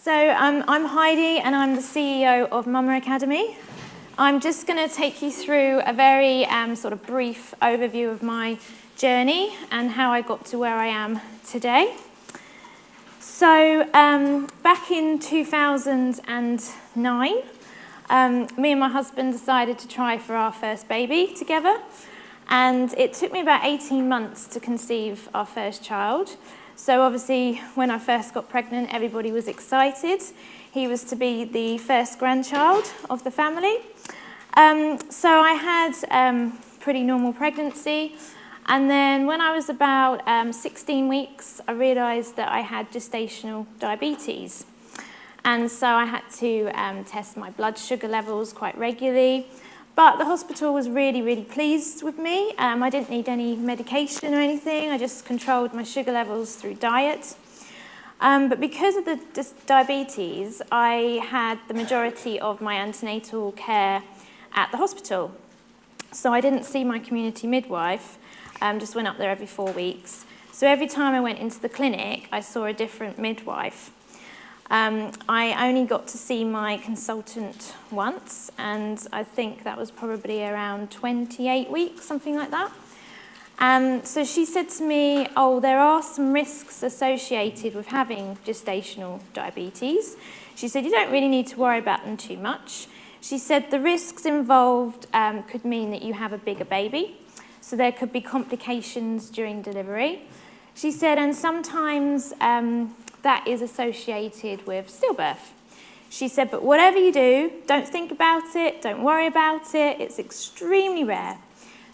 I'm Heidi and I'm the CEO of Mama Academy. I'm just going to take you through a very sort of brief overview of my journey and how I got to where I am today. So back in 2009, me and my husband decided to try for our first baby together, and it took me about 18 months to conceive our first child. So obviously when I first got pregnant, everybody was excited. He was to be the first grandchild of the family. So I had pretty normal pregnancy, and then when I was about 16 weeks, I realised that I had gestational diabetes. And so I had to test my blood sugar levels quite regularly. But the hospital was really, really pleased with me. I didn't need any medication or anything. I just controlled my sugar levels through diet. But because of the diabetes, I had the majority of my antenatal care at the hospital. So I didn't see my community midwife, just went up there every 4 weeks. So every time I went into the clinic, I saw a different midwife. I only got to see my consultant once, and I think that was probably around 28 weeks, something like that. So she said to me, oh, there are some risks associated with having gestational diabetes. She said, you don't really need to worry about them too much. She said the risks involved could mean that you have a bigger baby, so there could be complications during delivery. She said, and sometimes that is associated with stillbirth. She said, but whatever you do, don't think about it, don't worry about it, it's extremely rare.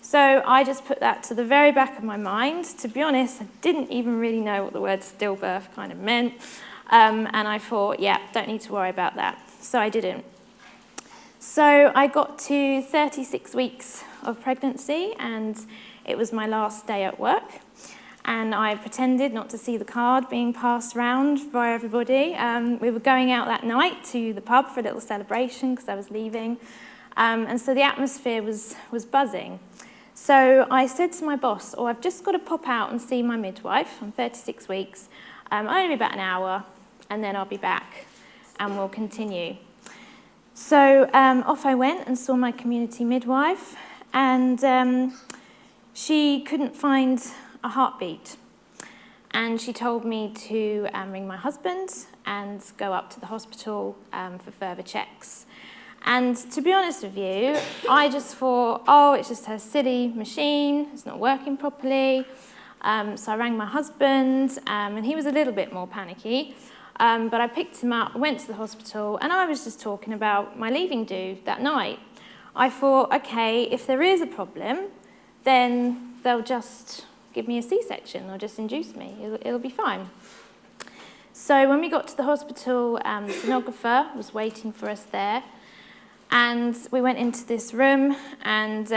So I just put that to the very back of my mind. To be honest, I didn't even really know what the word stillbirth kind of meant. And I thought, yeah, don't need to worry about that. So I didn't. So I got to 36 weeks of pregnancy, and it was my last day at work. And I pretended not to see the card being passed around by everybody. We were going out that night to the pub for a little celebration because I was leaving. And so the atmosphere was buzzing. So I said to my boss, oh, I've just got to pop out and see my midwife. I'm 36 weeks. Only about an hour, and then I'll be back and we'll continue. So off I went and saw my community midwife, and she couldn't find a heartbeat. And she told me to ring my husband and go up to the hospital for further checks. And to be honest with you, I just thought, oh, it's just a silly machine, it's not working properly. So I rang my husband, and he was a little bit more panicky. But I picked him up, went to the hospital, and I was just talking about my leaving do that night. I thought, okay, if there is a problem, then they'll just give me a C-section or just induce me. It'll be fine. So when we got to the hospital, the sonographer was waiting for us there, and we went into this room, and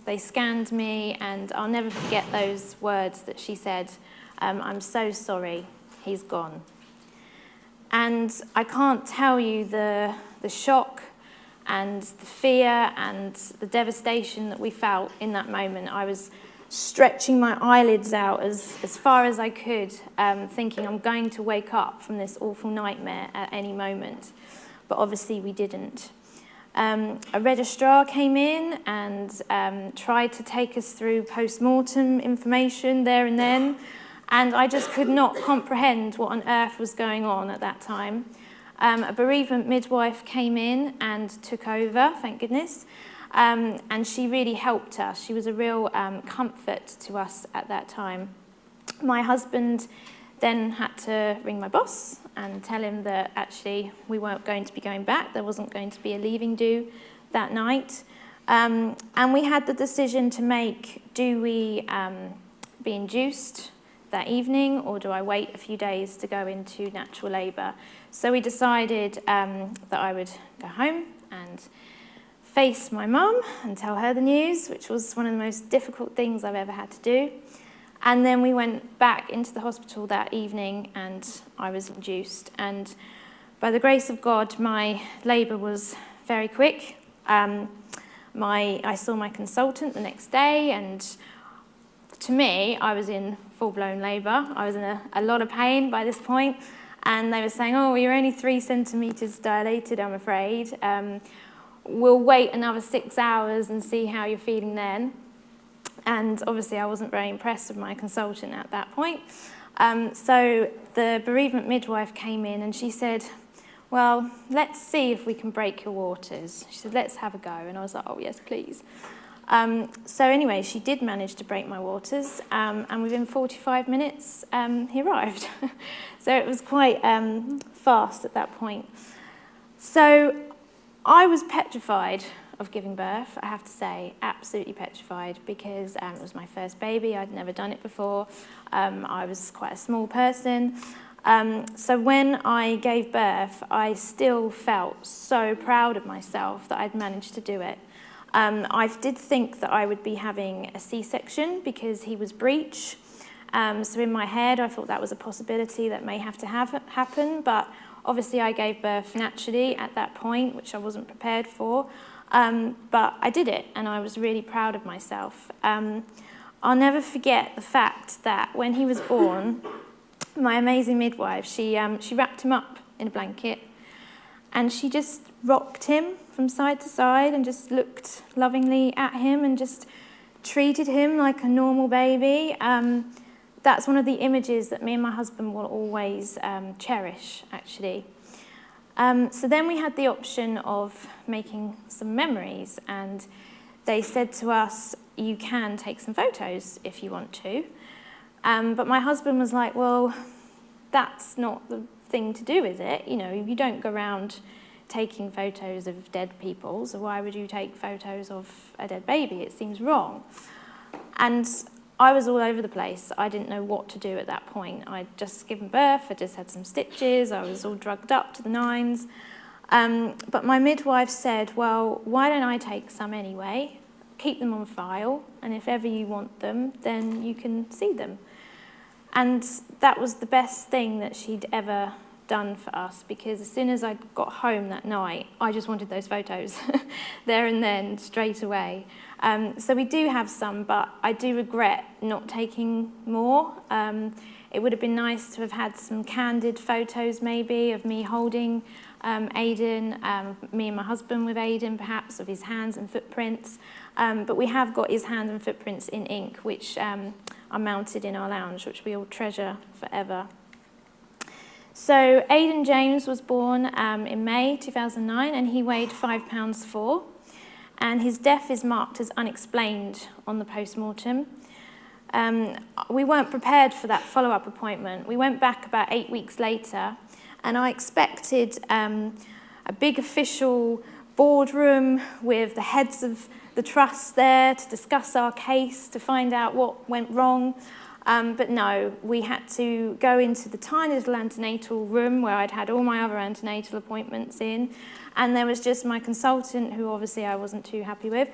they scanned me, and I'll never forget those words that she said, I'm so sorry, he's gone. And I can't tell you the shock and the fear and the devastation that we felt in that moment. I was stretching my eyelids out as far as I could, thinking I'm going to wake up from this awful nightmare at any moment. But obviously we didn't. A registrar came in and tried to take us through post-mortem information there and then, and I just could not comprehend what on earth was going on at that time. A bereavement midwife came in and took over, thank goodness. And she really helped us. She was a real comfort to us at that time. My husband then had to ring my boss and tell him that actually we weren't going to be going back. There wasn't going to be a leaving do that night. And we had the decision to make, do we be induced that evening, or do I wait a few days to go into natural labour? So we decided that I would go home and face my mum and tell her the news, which was one of the most difficult things I've ever had to do. And then we went back into the hospital that evening, and I was induced. And by the grace of God, my labour was very quick. I saw my consultant the next day, and to me, I was in full-blown labour. I was in a lot of pain by this point. And they were saying, oh, you're only 3 centimetres dilated, I'm afraid. We'll wait another 6 hours and see how you're feeling then. And obviously I wasn't very impressed with my consultant at that point. So the bereavement midwife came in and she said, well, let's see if we can break your waters. She said, let's have a go. And I was like, oh, yes, please. So anyway, she did manage to break my waters, and within 45 minutes, he arrived. So it was quite fast at that point. So I was petrified of giving birth, I have to say, absolutely petrified, because it was my first baby. I'd never done it before. I was quite a small person. So when I gave birth, I still felt so proud of myself that I'd managed to do it. I did think that I would be having a C-section because he was breech. So in my head, I thought that was a possibility that may have to happen, but obviously I gave birth naturally at that point, which I wasn't prepared for. But I did it, and I was really proud of myself. I'll never forget the fact that when he was born, my amazing midwife, she wrapped him up in a blanket, and she just rocked him from side to side and just looked lovingly at him and just treated him like a normal baby. That's one of the images that me and my husband will always cherish, actually. So then we had the option of making some memories, and they said to us, you can take some photos if you want to. But my husband was like, well, that's not the thing to do, is it? You know, you don't go around taking photos of dead people, so why would you take photos of a dead baby? It seems wrong. And I was all over the place. I didn't know what to do at that point. I'd just given birth, I just had some stitches, I was all drugged up to the nines. But my midwife said, well, why don't I take some anyway, keep them on file, and if ever you want them, then you can see them. And that was the best thing that she'd ever done for us, because as soon as I got home that night, I just wanted those photos there and then, straight away. So we do have some, but I do regret not taking more. It would have been nice to have had some candid photos maybe of me holding Aidan, me and my husband with Aidan perhaps, of his hands and footprints. But we have got his hands and footprints in ink, which are mounted in our lounge, which we all treasure forever. So Aidan James was born in May 2009, and he weighed 5 pounds 4. And his death is marked as unexplained on the post-mortem. We weren't prepared for that follow-up appointment. We went back about 8 weeks later, and I expected a big official boardroom with the heads of the trust there to discuss our case, to find out what went wrong. But no, we had to go into the tiny little antenatal room where I'd had all my other antenatal appointments in, and there was just my consultant, who obviously I wasn't too happy with,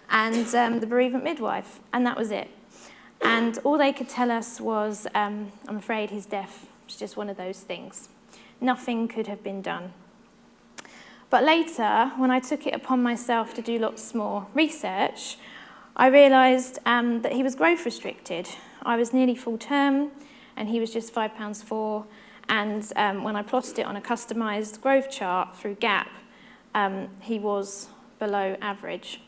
and the bereavement midwife, and that was it. And all they could tell us was, I'm afraid his death was just one of those things. Nothing could have been done. But later, when I took it upon myself to do lots more research, I realised that he was growth restricted. I was nearly full term, and he was just 5 pounds 4. And when I plotted it on a customised growth chart through GAP, he was below average.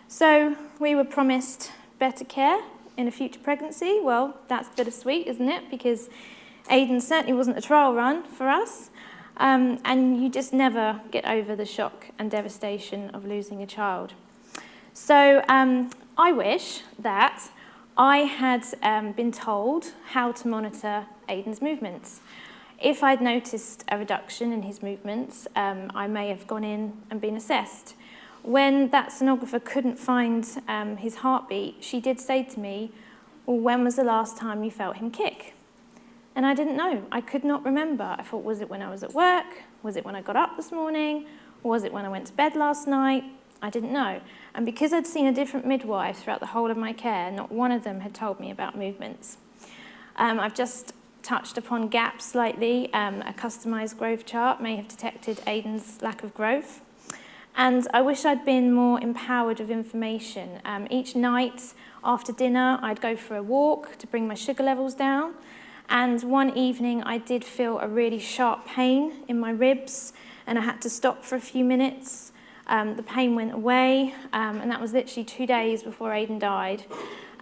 So we were promised better care in a future pregnancy. Well, that's bittersweet, isn't it? Because Aidan certainly wasn't a trial run for us. And you just never get over the shock and devastation of losing a child. So I wish that I had been told how to monitor Aidan's movements. If I'd noticed a reduction in his movements, I may have gone in and been assessed. When that sonographer couldn't find his heartbeat, she did say to me, well, when was the last time you felt him kick? And I didn't know. I could not remember. I thought, was it when I was at work? Was it when I got up this morning? Or was it when I went to bed last night? I didn't know. And because I'd seen a different midwife throughout the whole of my care, not one of them had told me about movements. I've just touched upon gaps slightly. A customised growth chart may have detected Aidan's lack of growth. And I wish I'd been more empowered with information. Each night after dinner, I'd go for a walk to bring my sugar levels down. And one evening I did feel a really sharp pain in my ribs, and I had to stop for a few minutes. The pain went away, and that was literally 2 days before Aidan died.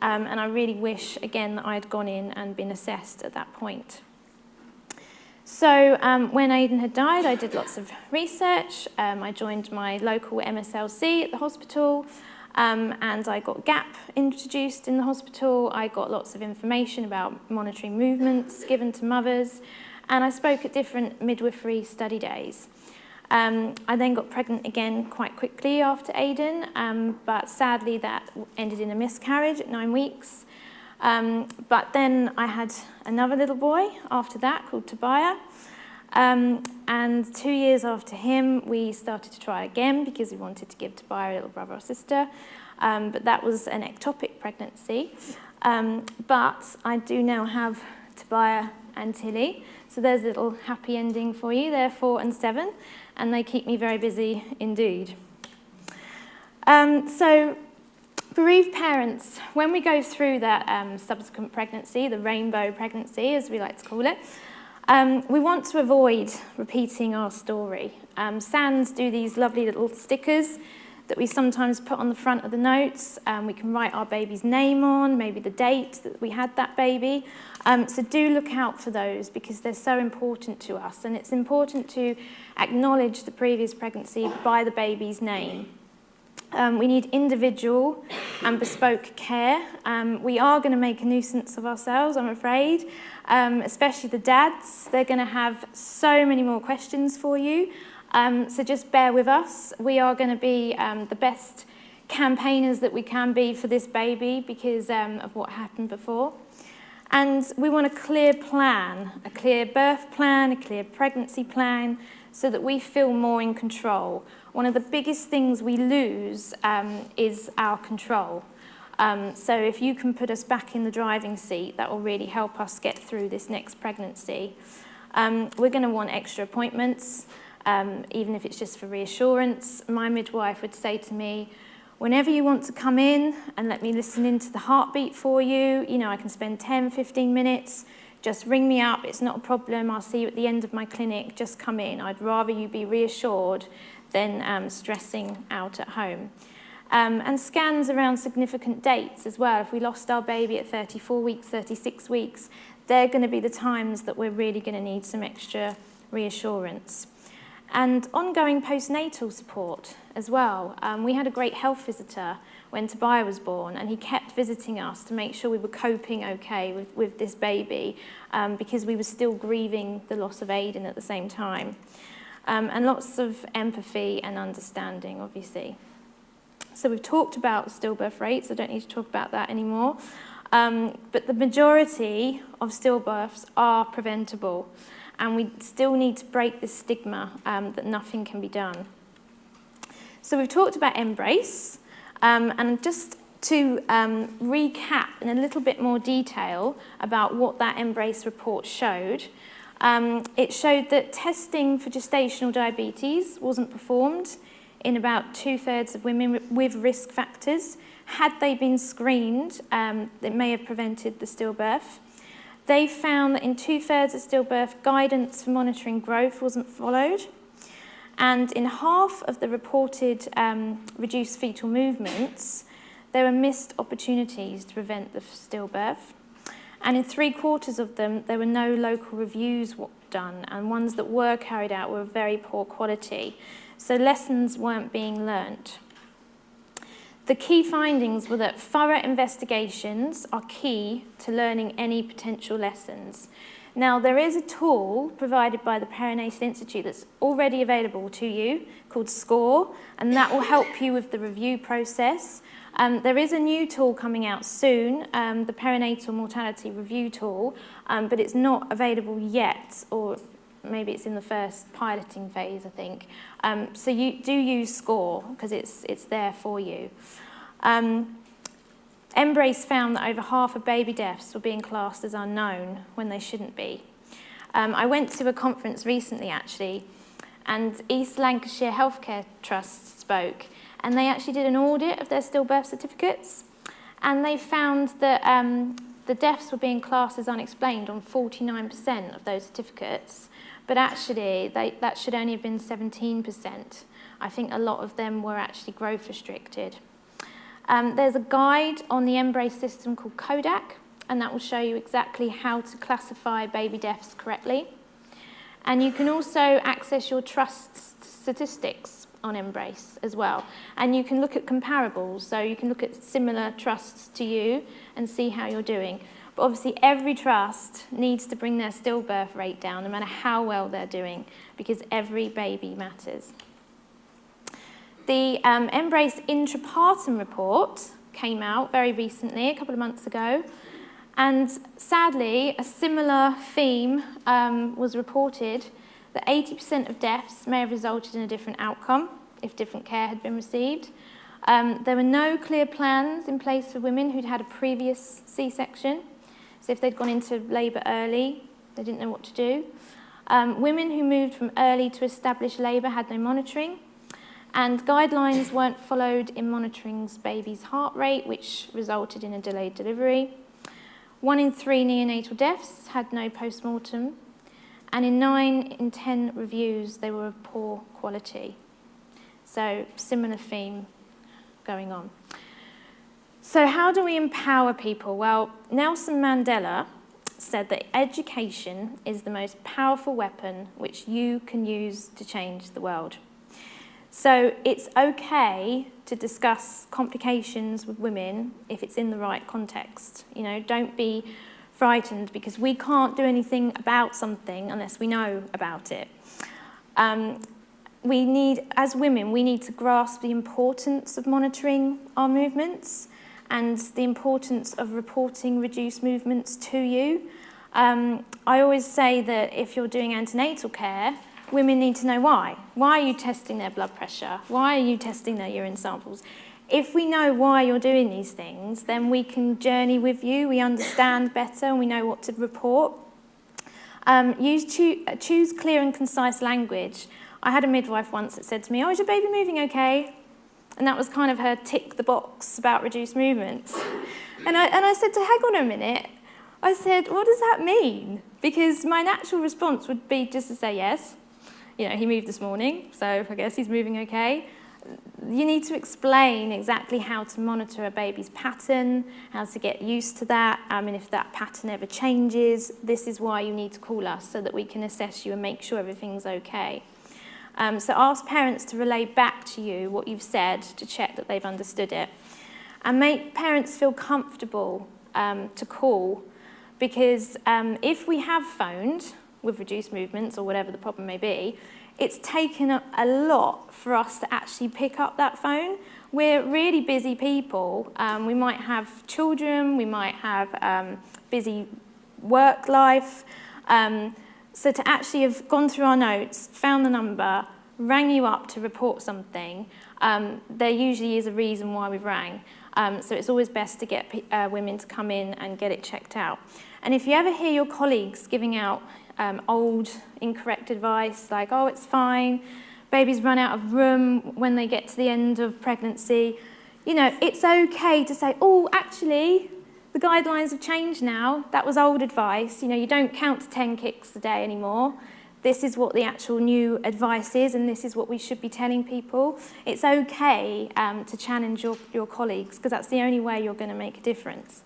And I really wish, again, that I had gone in and been assessed at that point. So when Aidan had died, I did lots of research. I joined my local MSLC at the hospital, and I got GAP introduced in the hospital. I got lots of information about monitoring movements given to mothers, and I spoke at different midwifery study days. I then got pregnant again quite quickly after Aidan, but sadly that ended in a miscarriage at 9 weeks. But then I had another little boy after that called Tobiah, and 2 years after him we started to try again because we wanted to give Tobiah a little brother or sister, but that was an ectopic pregnancy. But I do now have Tobiah and Tilly, so there's a little happy ending for you. They're 4 and 7, and they keep me very busy indeed. So bereaved parents, when we go through that subsequent pregnancy, the rainbow pregnancy as we like to call it, we want to avoid repeating our story. SANs do these lovely little stickers that we sometimes put on the front of the notes. We can write our baby's name on, maybe the date that we had that baby. So do look out for those because they're so important to us, and it's important to acknowledge the previous pregnancy by the baby's name. We need individual and bespoke care. We are going to make a nuisance of ourselves, I'm afraid, especially the dads. They're going to have so many more questions for you. So just bear with us. We are going to be the best campaigners that we can be for this baby because of what happened before. And we want a clear plan, a clear birth plan, a clear pregnancy plan, so that we feel more in control. One of the biggest things we lose is our control. So if you can put us back in the driving seat, that will really help us get through this next pregnancy. We're going to want extra appointments, even if it's just for reassurance. My midwife would say to me, whenever you want to come in and let me listen into the heartbeat for you, you know, I can spend 10, 15 minutes, just ring me up, it's not a problem, I'll see you at the end of my clinic, just come in. I'd rather you be reassured than stressing out at home. And scans around significant dates as well. If we lost our baby at 34 weeks, 36 weeks, they're going to be the times that we're really going to need some extra reassurance. And ongoing postnatal support as well. We had a great health visitor when Tobiah was born, and he kept visiting us to make sure we were coping okay with this baby because we were still grieving the loss of Aidan at the same time. And lots of empathy and understanding, obviously. So we've talked about stillbirth rates, I don't need to talk about that anymore. But the majority of stillbirths are preventable, and we still need to break this stigma that nothing can be done. So we've talked about embrace, and just to recap in a little bit more detail about what that embrace report showed. It showed that testing for gestational diabetes wasn't performed in about 2/3 of women with risk factors. Had they been screened, it may have prevented the stillbirth. They found that in 2/3 of stillbirth, guidance for monitoring growth wasn't followed. And in half of the reported reduced fetal movements, there were missed opportunities to prevent the stillbirth. And in 3/4 of them, there were no local reviews done, and ones that were carried out were of very poor quality. So lessons weren't being learnt. The key findings were that thorough investigations are key to learning any potential lessons. Now, there is a tool provided by the Perinatal Institute that's already available to you called SCORE, and that will help you with the review process. There is a new tool coming out soon, the Perinatal Mortality Review tool, but it's not available yet, or maybe it's in the first piloting phase, I think. So you do use SCORE because it's there for you. Embrace found that over half of baby deaths were being classed as unknown when they shouldn't be. I went to a conference recently, actually, and East Lancashire Healthcare Trust spoke, and they actually did an audit of their stillbirth certificates, and they found that the deaths were being classed as unexplained on 49% of those certificates, but actually that should only have been 17%. I think a lot of them were actually growth restricted. There's a guide on the embrace system called Kodak, and that will show you exactly how to classify baby deaths correctly. And you can also access your trust statistics on Embrace as well. And you can look at comparables, so you can look at similar trusts to you and see how you're doing. But obviously every trust needs to bring their stillbirth rate down, no matter how well they're doing, because every baby matters. The Embrace Intrapartum report came out very recently, a couple of months ago, and sadly, a similar theme was reported, that 80% of deaths may have resulted in a different outcome if different care had been received. There were no clear plans in place for women who'd had a previous C-section. So if they'd gone into labour early, they didn't know what to do. Women who moved from early to established labour had no monitoring. And guidelines weren't followed in monitoring baby's heart rate, which resulted in a delayed delivery. 1 in 3 neonatal deaths had no post-mortem. And in 9 in 10 reviews, they were of poor quality. So similar theme going on. So how do we empower people? Well, Nelson Mandela said that education is the most powerful weapon which you can use to change the world. So it's okay to discuss complications with women if it's in the right context. You know, don't be frightened because we can't do anything about something unless we know about it. As women, we need to grasp the importance of monitoring our movements and the importance of reporting reduced movements to you. I always say that if you're doing antenatal care, women need to know why. Why are you testing their blood pressure? Why are you testing their urine samples? If we know why you're doing these things, then we can journey with you, we understand better, and we know what to report. Choose clear and concise language. I had a midwife once that said to me, "Oh, is your baby moving okay?" And that was kind of her tick the box about reduced movements. And I said to her, hang on a minute. I said, what does that mean? Because my natural response would be just to say yes. You know, he moved this morning, so I guess he's moving okay. You need to explain exactly how to monitor a baby's pattern, how to get used to that. And if that pattern ever changes, this is why you need to call us so that we can assess you and make sure everything's okay. So ask parents to relay back to you what you've said to check that they've understood it. And make parents feel comfortable to call, because if we have phoned with reduced movements or whatever the problem may be, it's taken a lot for us to actually pick up that phone. We're really busy people. We might have children, we might have busy work life. So to actually have gone through our notes, found the number, rang you up to report something, there usually is a reason why we've rang. So it's always best to get women to come in and get it checked out. And if you ever hear your colleagues giving out old, incorrect advice, like, oh, it's fine, babies run out of room when they get to the end of pregnancy, you know, it's okay to say, oh, actually, the guidelines have changed now. That was old advice. You know, you don't count to 10 kicks a day anymore. This is what the actual new advice is, and this is what we should be telling people. It's okay to challenge your colleagues, because that's the only way you're going to make a difference.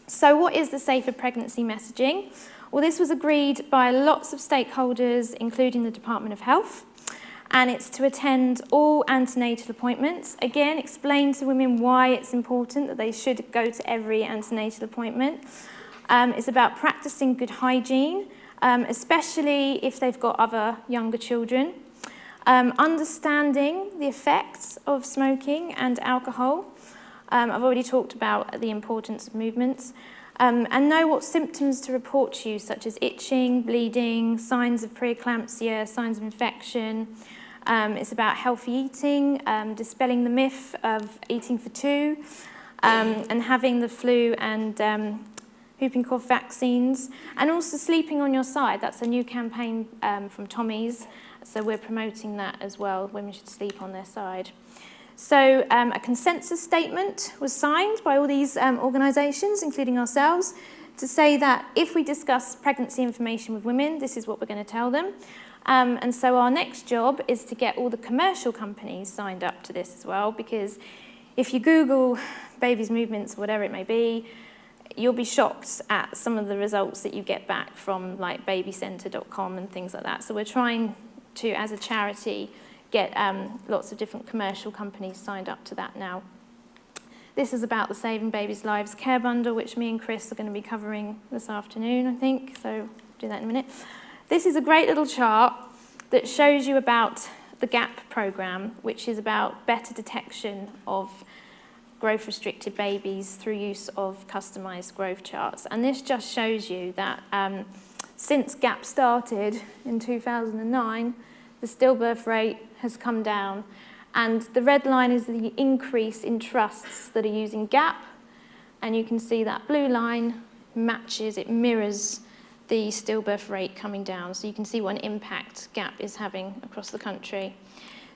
So what is the safer pregnancy messaging? Well, this was agreed by lots of stakeholders, including the Department of Health, and it's to attend all antenatal appointments. Again, explain to women why it's important that they should go to every antenatal appointment. It's about practicing good hygiene, especially if they've got other younger children. Understanding the effects of smoking and alcohol. I've already talked about the importance of movements. And know what symptoms to report to you, such as itching, bleeding, signs of preeclampsia, signs of infection. It's about healthy eating, dispelling the myth of eating for two, and having the flu and whooping cough vaccines, and also sleeping on your side. That's a new campaign from Tommy's, so we're promoting that as well. Women should sleep on their side. So a consensus statement was signed by all these organisations, including ourselves, to say that if we discuss pregnancy information with women, this is what we're going to tell them. And so our next job is to get all the commercial companies signed up to this as well, because if you Google babies' movements, whatever it may be, you'll be shocked at some of the results that you get back from like babycentre.com and things like that. So we're trying to, as a charity, get lots of different commercial companies signed up to that now. This is about the Saving Babies' Lives Care Bundle, which me and Chris are going to be covering this afternoon, I think, so I'll do that in a minute. This is a great little chart that shows you about the GAP programme, which is about better detection of growth-restricted babies through use of customised growth charts. And this just shows you that since GAP started in 2009, the stillbirth rate has come down. And the red line is the increase in trusts that are using GAP. And you can see that blue line matches, it mirrors the stillbirth rate coming down. So you can see what an impact GAP is having across the country.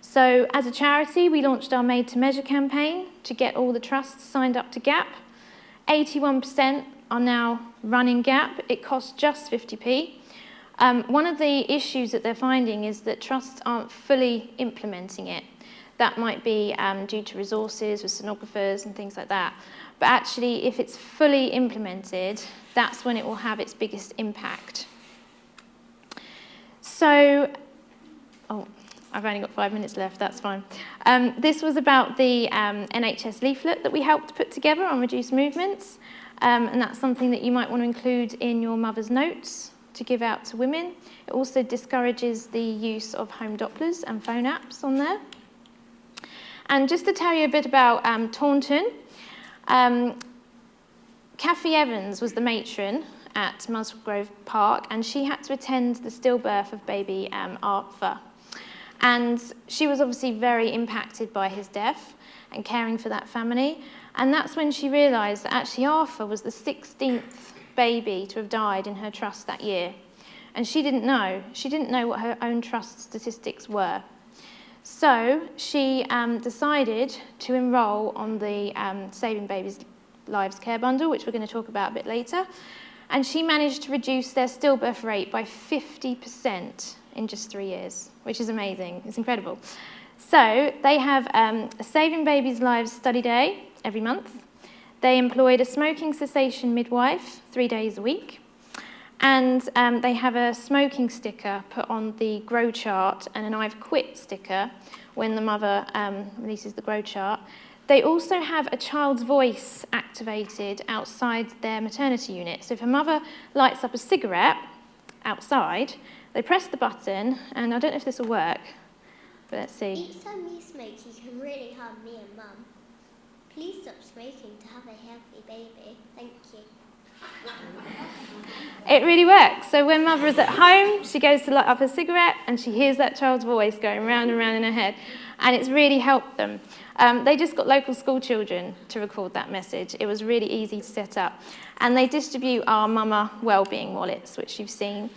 So as a charity, we launched our Made to Measure campaign to get all the trusts signed up to GAP. 81% are now running GAP. It costs just 50p. One of the issues that they're finding is that trusts aren't fully implementing it. That might be due to resources with sonographers and things like that. But actually, if it's fully implemented, that's when it will have its biggest impact. So, I've only got 5 minutes left, that's fine. This was about the NHS leaflet that we helped put together on reduced movements. And that's something that you might want to include in your mother's notes to give out to women. It also discourages the use of home Dopplers and phone apps on there. And just to tell you a bit about Taunton, Kathy Evans was the matron at Musgrove Park, and she had to attend the stillbirth of baby Arthur. And she was obviously very impacted by his death and caring for that family. And that's when she realised that actually Arthur was the 16th baby to have died in her trust that year. And she didn't know. She didn't know what her own trust statistics were. So she decided to enrol on the Saving Babies' Lives Care Bundle, which we're going to talk about a bit later. And she managed to reduce their stillbirth rate by 50% in just 3 years, which is amazing. It's incredible. So they have a Saving Babies' Lives study day every month. They employed a smoking cessation midwife 3 days a week. And they have a smoking sticker put on the grow chart and an I've quit sticker when the mother releases the grow chart. They also have a child's voice activated outside their maternity unit. So if a mother lights up a cigarette outside, they press the button, and I don't know if this will work, but let's see. Each time you smoke, you can really harm me and Mum. Please stop smoking to have a healthy baby. Thank you. It really works. So when mother is at home, she goes to light up a cigarette and she hears that child's voice going round and round in her head. And it's really helped them. They just got local school children to record that message. It was really easy to set up. And they distribute our Mama wellbeing wallets, which you've seen.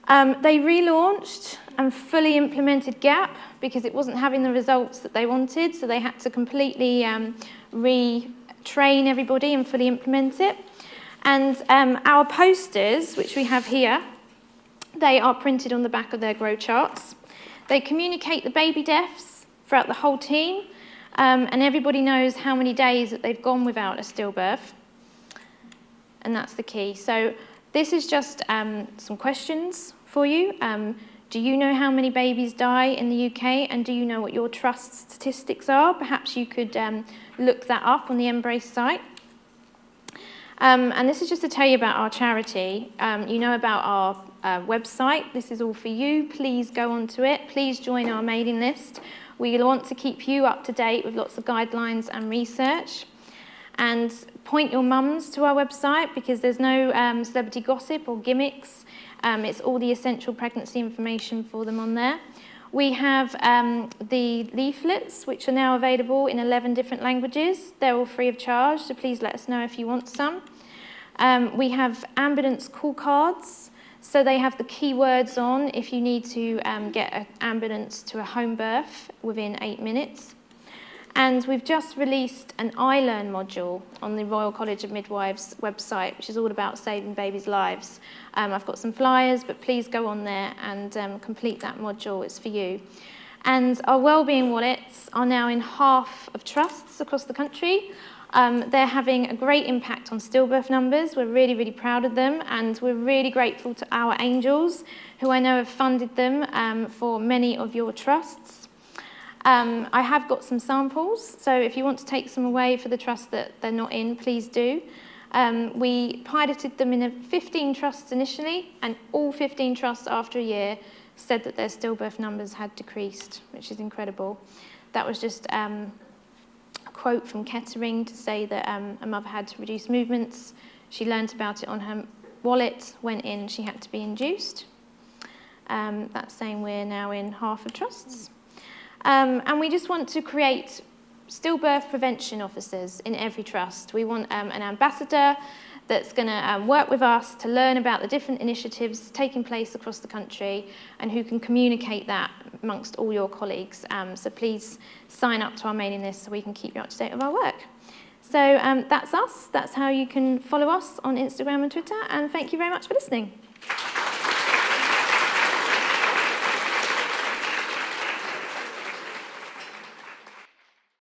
They relaunched and fully implemented GAP because it wasn't having the results that they wanted. So they had to completely retrain everybody and fully implement it. And our posters, which we have here, they are printed on the back of their grow charts. They communicate the baby deaths throughout the whole team, and everybody knows how many days that they've gone without a stillbirth. And that's the key. So this is just some questions for you. Do you know how many babies die in the UK, and do you know what your trust statistics are? Perhaps you could look that up on the Embrace site. And this is just to tell you about our charity. You know about our website. This is all for you. Please go onto it. Please join our mailing list. We want to keep you up to date with lots of guidelines and research. And point your mums to our website because there's no celebrity gossip or gimmicks. It's all the essential pregnancy information for them on there. We have the leaflets, which are now available in 11 different languages. They're all free of charge, so please let us know if you want some. We have ambulance call cards, so they have the keywords on if you need to get an ambulance to a home birth within 8 minutes. And we've just released an iLearn module on the Royal College of Midwives website, which is all about saving babies' lives. I've got some flyers, but please go on there and complete that module. It's for you. And our wellbeing wallets are now in half of trusts across the country. They're having a great impact on stillbirth numbers. We're really, really proud of them, and we're really grateful to our angels, who I know have funded them for many of your trusts. I have got some samples, so if you want to take some away for the trust that they're not in, please do. We piloted them in 15 trusts initially, and all 15 trusts after a year said that their stillbirth numbers had decreased, which is incredible. That was just a quote from Kettering to say that a mother had to reduce movements. She learnt about it on her wallet, went in, she had to be induced. That's saying we're now in half of trusts. And we just want to create stillbirth prevention officers in every trust. We want an ambassador that's going to work with us to learn about the different initiatives taking place across the country and who can communicate that amongst all your colleagues. So please sign up to our mailing list so we can keep you up to date with our work. So that's us. That's how you can follow us on Instagram and Twitter. And thank you very much for listening.